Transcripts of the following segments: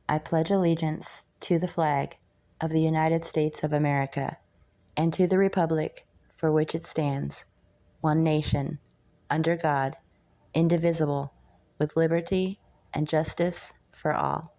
I pledge allegiance to the flag of the United States of America and to the republic for which it stands, one nation, under God, indivisible, with liberty and justice for all.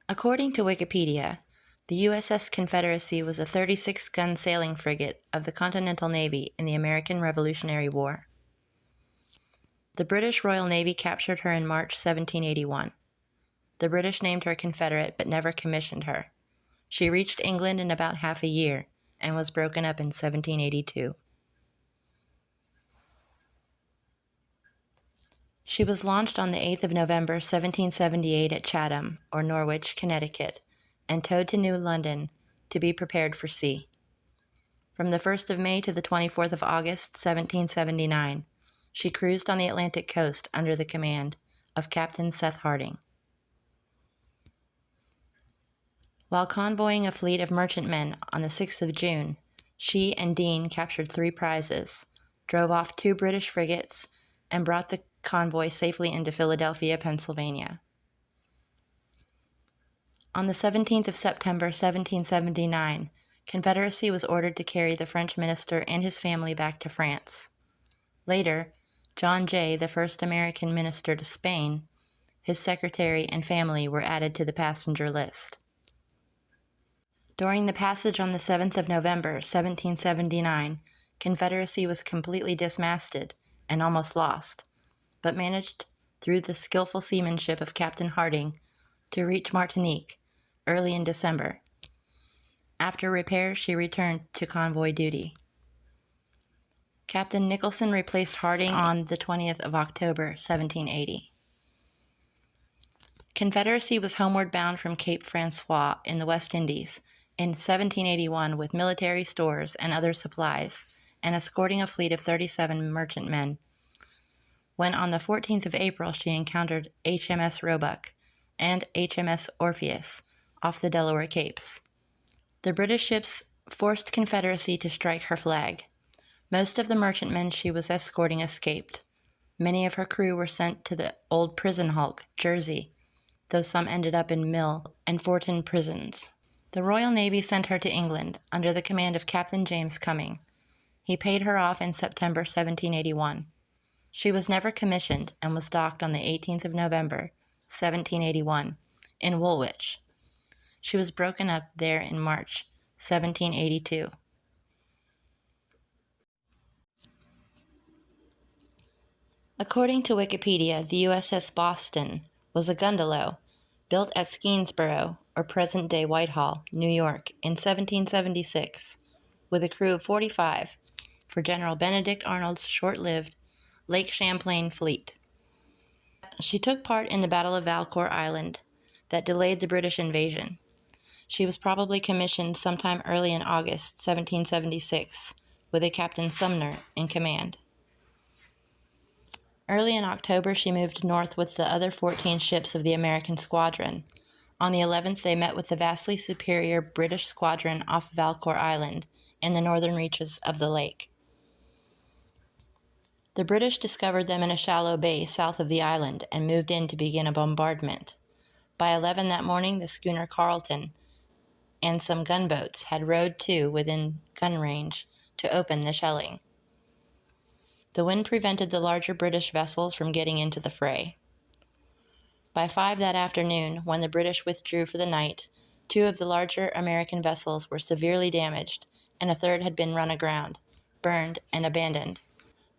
According to Wikipedia, the USS Confederacy was a 36-gun sailing frigate of the Continental Navy in the American Revolutionary War. The British Royal Navy captured her in March 1781. The British named her Confederate but never commissioned her. She reached England in about half a year and was broken up in 1782. She was launched on the 8th of November 1778 at Chatham, or Norwich, Connecticut, and towed to New London to be prepared for sea. From the 1st of May to the 24th of August 1779, she cruised on the Atlantic coast under the command of Captain Seth Harding. While convoying a fleet of merchantmen on the 6th of June, she and Deane captured 3 prizes, drove off 2 British frigates, and brought the convoy safely into Philadelphia, Pennsylvania. On the 17th of September 1779, Confederacy was ordered to carry the French minister and his family back to France. Later, John Jay, the first American minister to Spain, his secretary and family were added to the passenger list. During the passage on the 7th of November 1779, Confederacy was completely dismasted and almost lost, but managed, through the skillful seamanship of Captain Harding, to reach Martinique early in December. After repairs, she returned to convoy duty. Captain Nicholson replaced Harding on the 20th of October, 1780. Confederacy was homeward bound from Cape Francois in the West Indies in 1781 with military stores and other supplies, and escorting a fleet of 37 merchantmen, when on the 14th of April she encountered HMS Roebuck and HMS Orpheus off the Delaware Capes. The British ships forced Confederacy to strike her flag. Most of the merchantmen she was escorting escaped. Many of her crew were sent to the old prison hulk, Jersey, though some ended up in Mill and Fortin prisons. The Royal Navy sent her to England under the command of Captain James Cumming. He paid her off in September 1781. She was never commissioned and was docked on the 18th of November, 1781, in Woolwich. She was broken up there in March 1782. According to Wikipedia, the USS Boston was a gundelow built at Skenesboro, or present-day Whitehall, New York, in 1776, with a crew of 45 for General Benedict Arnold's short-lived Lake Champlain fleet. She took part in the Battle of Valcour Island that delayed the British invasion. She was probably commissioned sometime early in August 1776, with a Captain Sumner in command. Early in October, she moved north with the other 14 ships of the American squadron. On the 11th, they met with the vastly superior British squadron off Valcour Island in the northern reaches of the lake. The British discovered them in a shallow bay south of the island and moved in to begin a bombardment. By 11 that morning, the schooner Carleton and some gunboats had rowed to within gun range to open the shelling. The wind prevented the larger British vessels from getting into the fray. By 5 that afternoon, when the British withdrew for the night, 2 of the larger American vessels were severely damaged, and a third had been run aground, burned, and abandoned.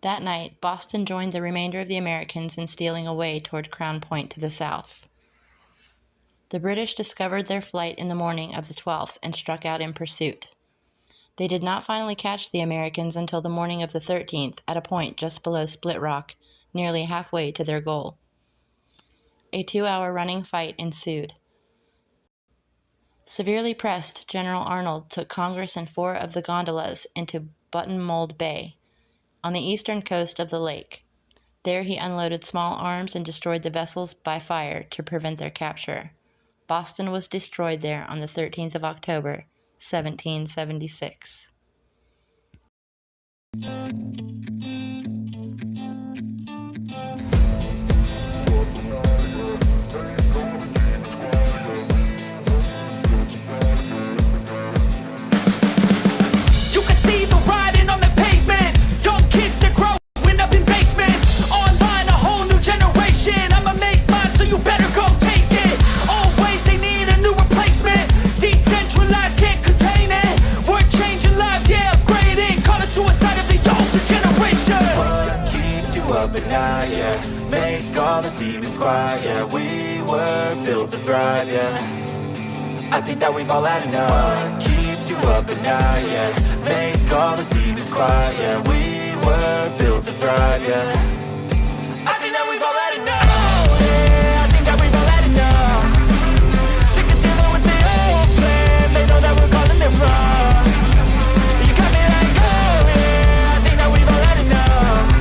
That night, Boston joined the remainder of the Americans in stealing away toward Crown Point to the south. The British discovered their flight in the morning of the 12th and struck out in pursuit. They did not finally catch the Americans until the morning of the 13th at a point just below Split Rock, nearly halfway to their goal. A 2-hour running fight ensued. Severely pressed, General Arnold took Congress and 4 of the gondolas into Button Mould Bay, on the eastern coast of the lake. There he unloaded small arms and destroyed the vessels by fire to prevent their capture. Boston was destroyed there on the 13th of October, 1776. Make all the demons quiet, yeah. We were built to thrive, yeah. I think that we've all had enough. What keeps you up at night, yeah. Make all the demons quiet, yeah. We were built to thrive, yeah. I think that we've all had enough, yeah. I think that we've all had enough. Sick of dealing with the old plan. They know that we're calling them wrong. You got me like, oh yeah. I think that we've all had enough.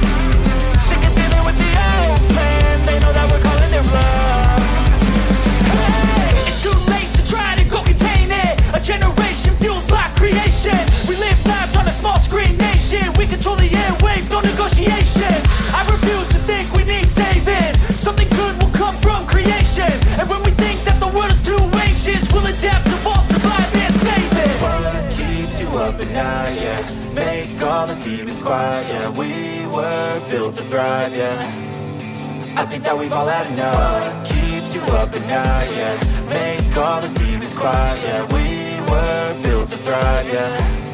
It's too late to try to go contain it. A generation fueled by creation. We live lives on a small screen nation. We control the airwaves, no negotiation. I refuse to think we need saving. Something good will come from creation. And when we think that the world is too anxious, we'll adapt, evolve, survive, and save it. What keeps you up at night, yeah. Make all the demons quiet, yeah. We were built to thrive, yeah. I think that we've all had enough. What keeps you up at night, yeah. Make all the demons quiet, yeah. We were built to thrive, yeah.